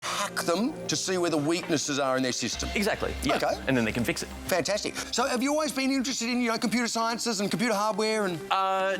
hack them to see where the weaknesses are in their system. Exactly, yeah. Okay. And then they can fix it. Fantastic. So have you always been interested in, computer sciences and computer hardware and...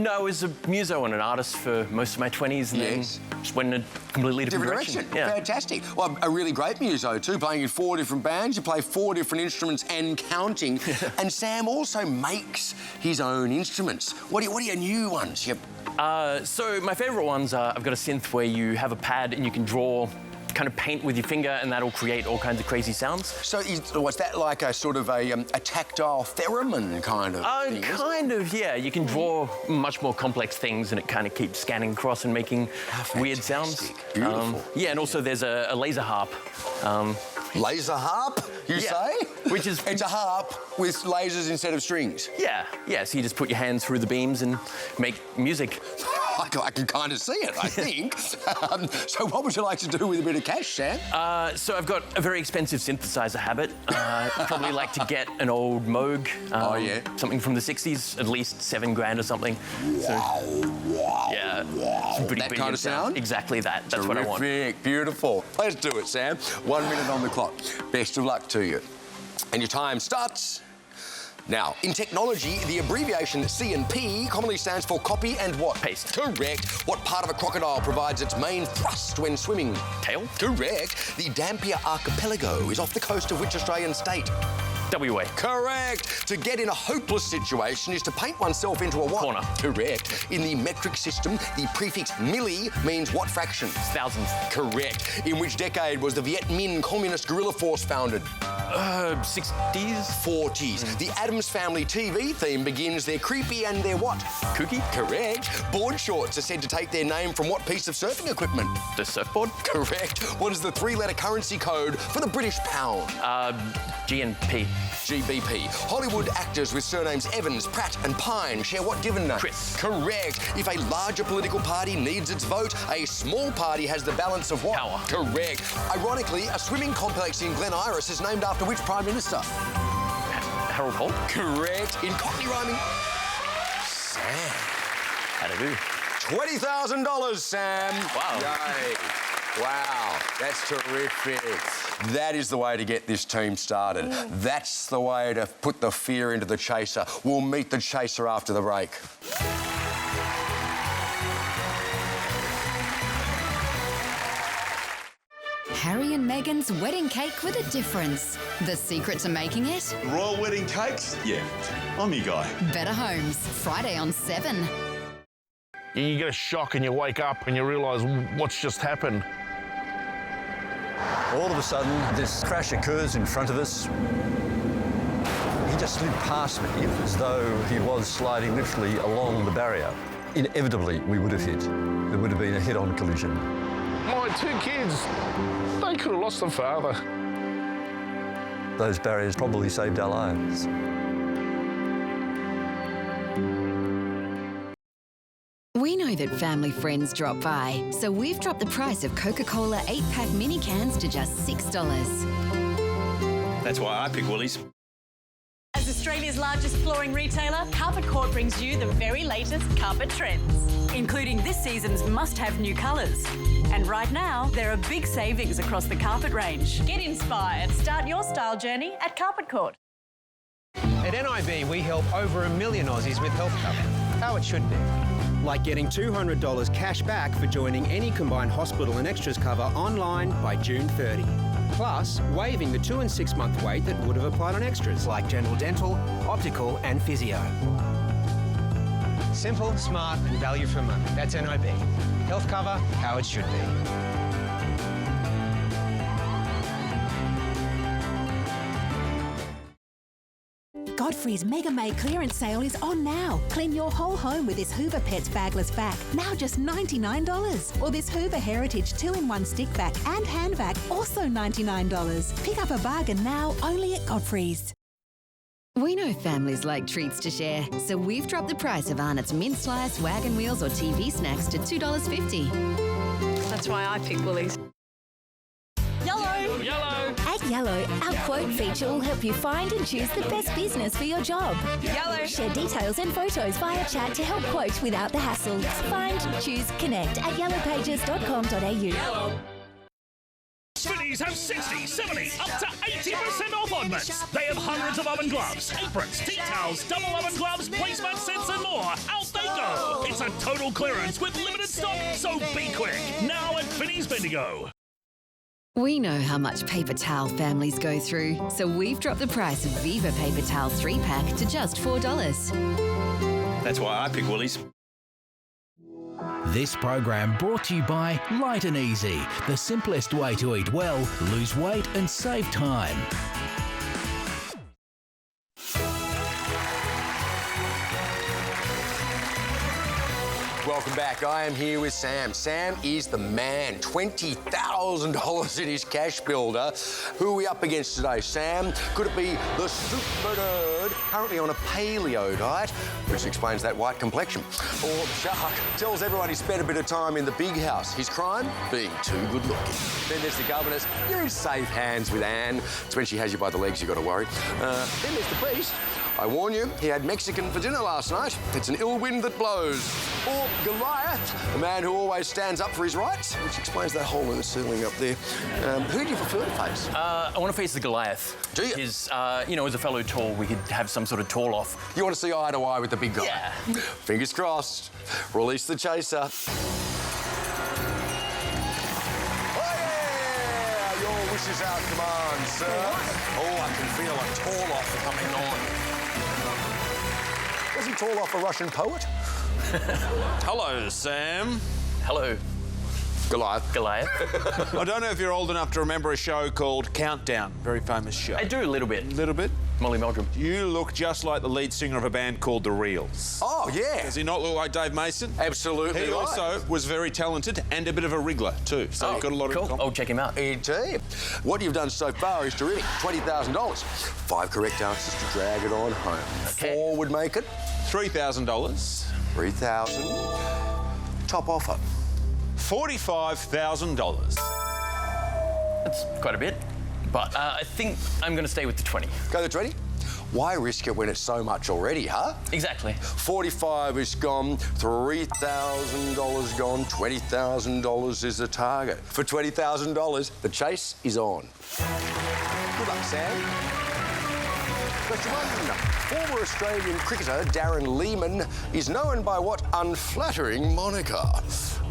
No, I was a muso and an artist for most of my 20s and then just went in a completely different direction. Yeah. Fantastic. Well, a really great muso too, playing in 4 different bands. You play 4 different instruments and counting. And Sam also makes his own instruments. What are your new ones? So my favourite ones are, I've got a synth where you have a pad and you can draw, kind of paint with your finger, and that'll create all kinds of crazy sounds. So was that like a sort of a tactile theremin kind of thing? Kind of, yeah. You can draw much more complex things and it kind of keeps scanning across and making weird sounds. Beautiful. Yeah, and also there's a laser harp. Laser harp, you say? Which is... It's a harp with lasers instead of strings. Yeah, so you just put your hands through the beams and make music. I can kind of see it, I think. So what would you like to do with a bit of cash, Sam? So I've got a very expensive synthesizer habit. Probably like to get an old Moog. Something from the 60s, at least $7,000 or something. Wow. Yeah. Some pretty that kind of sound? Exactly that. That's what I want. Terrific, beautiful. Let's do it, Sam. 1 minute on the clock. Best of luck to you. And your time starts... Now, in technology, the abbreviation C&P commonly stands for copy and what? Paste. Correct. What part of a crocodile provides its main thrust when swimming? Tail. Correct. The Dampier Archipelago is off the coast of which Australian state? WA. Correct. To get in a hopeless situation is to paint oneself into a what? Corner. Correct. In the metric system, the prefix milli means what fraction? Thousands. Correct. In which decade was the Viet Minh Communist Guerrilla Force founded? 60s? 40s. The Addams Family TV theme begins their creepy and their what? Kooky. Correct. Board shorts are said to take their name from what piece of surfing equipment? The surfboard. Correct. What is the 3-letter currency code for the British pound? GNP. GBP. Hollywood actors with surnames Evans, Pratt and Pine share what given name? Chris. Correct. If a larger political party needs its vote, a small party has the balance of what? Power. Correct. Ironically, a swimming complex in Glen Iris is named after which Prime Minister? Harold Holt. Correct. In Cockney rhyming... Sam. How'd I do? $20,000, Sam. Wow. Yay. Wow, that's terrific. That is the way to get this team started. That's the way to put the fear into the chaser. We'll meet the chaser after the break. Harry and Meghan's wedding cake with a difference. The secret to making it? Royal wedding cakes? Yeah, I'm your guy. Better Homes, Friday on 7. You get a shock and you wake up and you realise what's just happened. All of a sudden, this crash occurs in front of us. He just slid past me as though he was sliding literally along the barrier. Inevitably, we would have hit. There would have been a head-on collision. My 2 kids, they could have lost their father. Those barriers probably saved our lives. We know that family friends drop by, so we've dropped the price of Coca-Cola 8-pack mini cans to just $6. That's why I pick Woolies. As Australia's largest flooring retailer, Carpet Court brings you the very latest carpet trends, including this season's must-have new colours. And right now, there are big savings across the carpet range. Get inspired. Start your style journey at Carpet Court. At NIB, we help over 1 million Aussies with health cover. How it should be. Like getting $200 cash back for joining any combined hospital and extras cover online by June 30. Plus, waiving the 2 and 6 month wait that would have applied on extras like general dental, optical and physio. Simple, smart and value for money. That's NIB. Health cover, how it should be. Godfrey's Mega May clearance sale is on now. Clean your whole home with this Hoover Pets bagless vac, now just $99. Or this Hoover Heritage 2-in-1 stick vac and hand vac, also $99. Pick up a bargain now, only at Godfrey's. We know families like treats to share, so we've dropped the price of Arnott's mint slice, wagon wheels or TV snacks to $2.50. That's why I pick Woolies. Yellow! Yellow! At Yellow, our quote feature will help you find and choose the best business for your job. Yellow! Share details and photos via chat to help quote without the hassle. Find, choose, connect at yellowpages.com.au. For Woolies have 60, 70, up to 80% off oddments. They have hundreds of oven gloves, aprons, tea towels, double oven gloves, placemat sets and more. Out they go. It's a total clearance with limited stock, so be quick. Now at Finneys Bendigo. We know how much paper towel families go through, so we've dropped the price of Viva Paper Towel 3-pack to just $4. That's why I pick Woolies. This program brought to you by Light and Easy, the simplest way to eat well, lose weight and save time. Welcome back. I am here with Sam. Sam is the man. $20,000 in his cash builder. Who are we up against today, Sam? Could it be the super nerd, currently on a paleo diet, which explains that white complexion? Or the shark tells everyone he spent a bit of time in the big house. His crime? Being too good looking. Then there's the governess. You're in safe hands with Anne. It's when she has you by the legs you've got to worry. Then there's the beast. I warn you, he had Mexican for dinner last night. It's an ill wind that blows. Or Goliath, the man who always stands up for his rights, which explains that hole in the ceiling up there. Who do you prefer to face? I want to face the Goliath. Do you? Because, as a fellow tall, we could have some sort of tall off. You want to see eye to eye with the big guy? Yeah. Fingers crossed. Release the chaser. Your wishes our command, sir. Oh, I can feel a tall off coming on. Wasn't tall off a Russian poet? Hello, Sam. Hello. Goliath. I don't know if you're old enough to remember a show called Countdown. Very famous show. I do a little bit. Little bit? Molly Meldrum. You look just like the lead singer of a band called The Reels. Oh, yeah. Does he not look like Dave Mason? Absolutely. He right. also was very talented and a bit of a wriggler too. So you've got a lot cool. in common. I'll check him out. Indeed. What you've done so far is terrific. $20,000. 5 correct answers to drag it on home. Okay. 4 would make it. $3,000. $3,000. Top offer. $45,000. That's quite a bit. But I think I'm going to stay with the 20. Go the 20? Why risk it when it's so much already, huh? Exactly. 45 is gone, $3,000 gone, $20,000 is the target. For $20,000, the chase is on. Good luck, Sam. Question 1. Former Australian cricketer Darren Lehman is known by what unflattering moniker?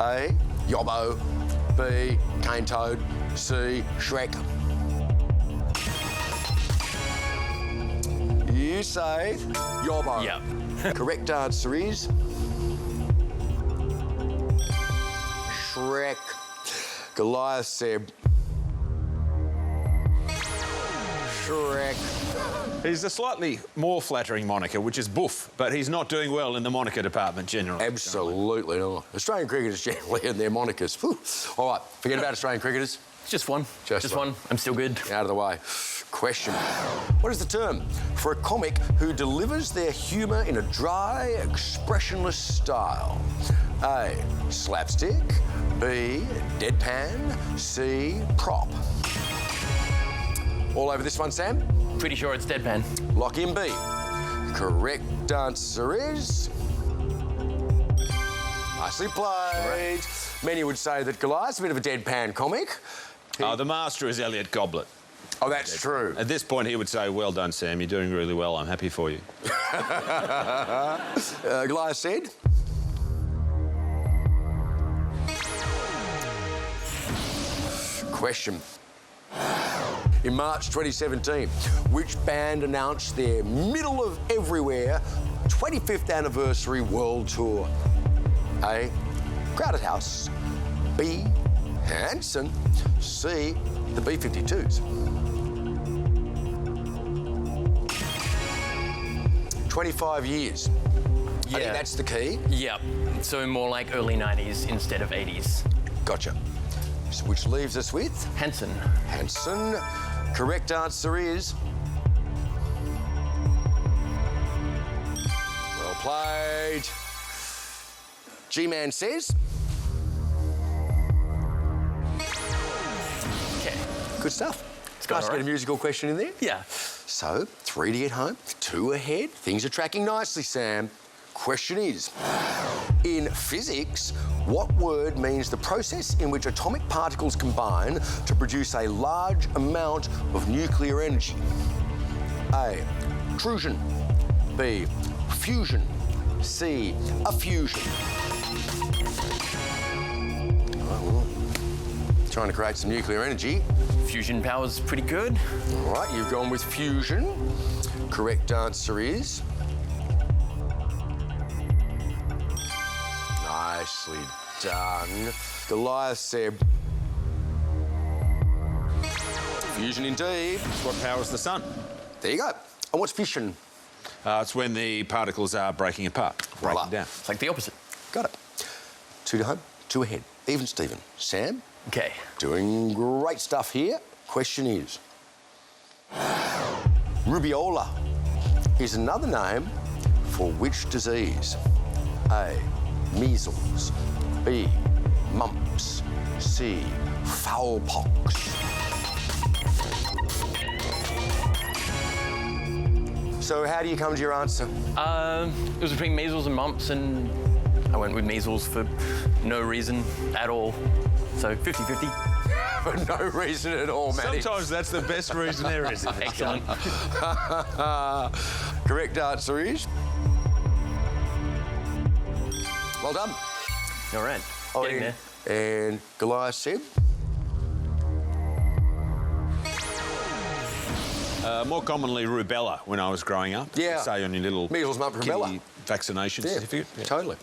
A. Yobbo. B. Cane Toad. C. Shrek. You say Yobbo. Yep. Correct answer is Shrek. Goliath said Shrek. He's a slightly more flattering moniker, which is Boof, but he's not doing well in the moniker department generally. Absolutely not. Australian cricketers generally and their monikers. Whew. All right, forget about Australian cricketers. Just one. Just one. I'm still good. Out of the way. Question. What is the term for a comic who delivers their humour in a dry, expressionless style? A. Slapstick. B. Deadpan. C. Prop. All over this one, Sam? Pretty sure it's deadpan. Lock in B. Correct answer is... Nicely played. Many would say that Goliath's a bit of a deadpan comic. The master is Elliot Goblet. Oh, that's true. At this point, he would say, well done, Sam. You're doing really well. I'm happy for you. Goliath said... Question. In March 2017, which band announced their middle of everywhere 25th anniversary world tour? A. Crowded House. B. Hanson. C. The B-52s. 25 years. Yeah. I think that's the key. Yep. So more like early 90s instead of 80s. Gotcha. So which leaves us with? Hanson. Hanson. Correct answer is... Well played. G-Man says... Okay. Good stuff. It's Nice to right. get a musical question in there. Yeah. So, 3 to get home, 2 ahead. Things are tracking nicely, Sam. question is, in physics, what word means the process in which atomic particles combine to produce a large amount of nuclear energy? A, trusion. B, fusion. C, a fusion. Trying to create some nuclear energy. Fusion power's pretty good. All right, you've gone with fusion. Correct answer is... Nicely done. Goliath said... Fusion indeed. It's what powers the sun. There you go. And what's fission? It's when the particles are breaking apart, breaking down. It's like the opposite. Got it. 2 to home, 2 ahead. Even Stephen. Sam? Okay. Doing great stuff here. Question is... Rubiola is another name for which disease? A, measles. B, mumps. C, foulpox. So how do you come to your answer? It was between measles and mumps, and I went with measles for no reason at all. So 50-50. For no reason at all, Matty. Sometimes that's the best reason there is. Excellent. Correct answer is... Well done. All right. Getting there. And Goliath said... More commonly rubella when I was growing up. Yeah. Say on your little measles, mumps, rubella vaccination certificate. Yeah, totally.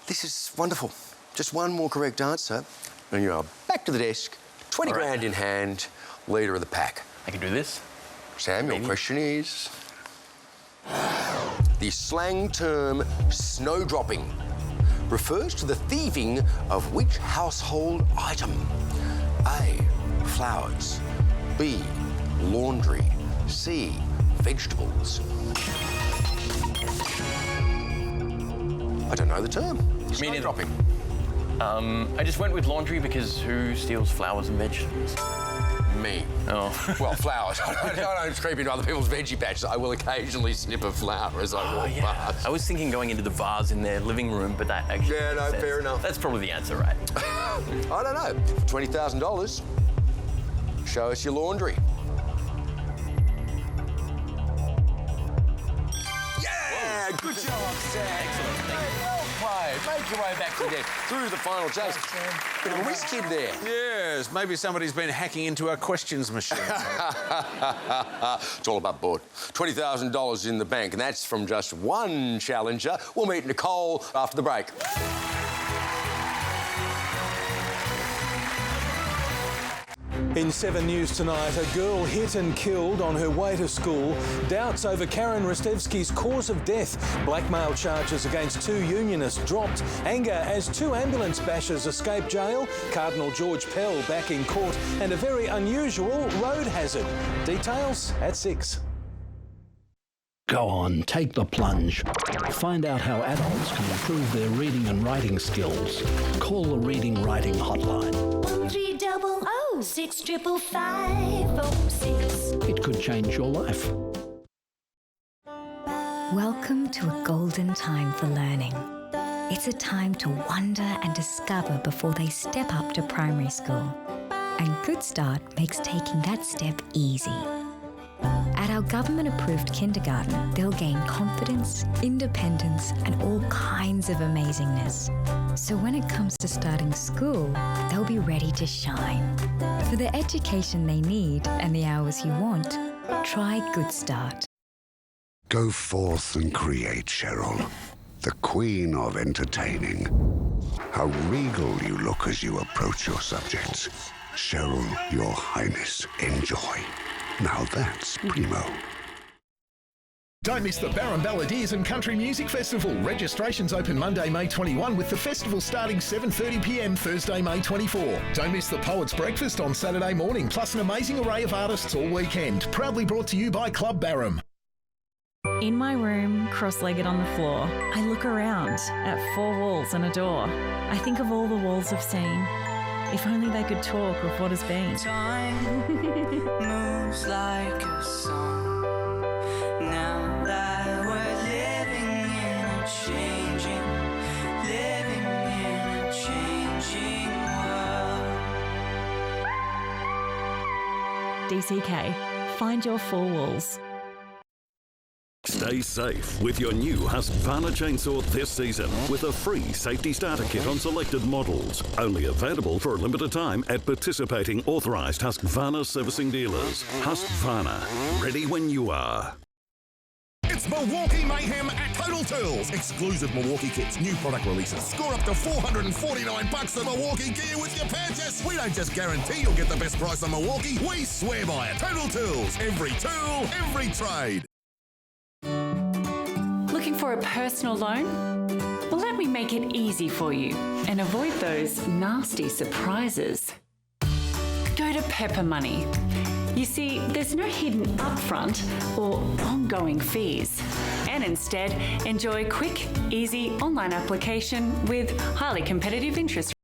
This is wonderful. Just one more correct answer, and you are back to the desk, 20 grand in hand, leader of the pack. I can do this. Sam, your question is... The slang term snowdropping refers to the thieving of which household item? A, flowers. B, laundry. C, vegetables. I don't know the term. Snowdropping. I just went with laundry because who steals flowers and vegetables? Me. Oh. Well, flowers. I don't creep into other people's veggie patches. I will occasionally snip a flower as I walk past. I was thinking going into the vase in their living room, but that actually... Yeah, no, fair enough. That's probably the answer, right? I don't know. For $20,000, show us your laundry. Yeah! Good job, Sam. Excellent. Thank you. Well played. Make your way back to the deck through the final chase. Bit of a whiz kid there. Yes, maybe somebody's been hacking into our questions machine. It's all about board. $20,000 in the bank, and that's from just one challenger. We'll meet Nicole after the break. In 7 News tonight, a girl hit and killed on her way to school. Doubts over Karen Rostevsky's cause of death. Blackmail charges against 2 unionists dropped. Anger as 2 ambulance bashers escape jail. Cardinal George Pell back in court. And a very unusual road hazard. Details at 6. Go on, take the plunge. Find out how adults can improve their reading and writing skills. Call the Reading Writing Hotline. 1300-65506. It could change your life. Welcome to a golden time for learning. It's a time to wonder and discover before they step up to primary school. And Good Start makes taking that step easy. At our government-approved kindergarten, they'll gain confidence, independence, and all kinds of amazingness. So when it comes to starting school, they'll be ready to shine. For the education they need and the hours you want, try Good Start. Go forth and create, Cheryl, the queen of entertaining. How regal you look as you approach your subjects. Cheryl, your highness, enjoy. Now that's primo. Don't miss the Barham Balladeers and Country Music Festival. Registrations open Monday, May 21, with the festival starting 7:30 p.m. Thursday, May 24. Don't miss the Poets Breakfast on Saturday morning, plus an amazing array of artists all weekend. Proudly brought to you by Club Barham. In my room, cross-legged on the floor, I look around at 4 walls and a door. I think of all the walls I've seen. If only they could talk of what has been. Time moves like a song. Now that we're living in a DCK. Find your 4 Walls. Stay safe with your new Husqvarna chainsaw this season with a free safety starter kit on selected models. Only available for a limited time at participating authorised Husqvarna servicing dealers. Husqvarna, ready when you are. It's Milwaukee Mayhem at Total Tools. Exclusive Milwaukee kits, new product releases. Score up to $449 at Milwaukee gear with your purchase. We don't just guarantee you'll get the best price on Milwaukee, we swear by it. Total Tools. Every tool, every trade. Looking for a personal loan? Well, let me make it easy for you and avoid those nasty surprises. Go to Pepper Money. You see, there's no hidden upfront or ongoing fees. And instead, enjoy quick, easy online application with highly competitive interest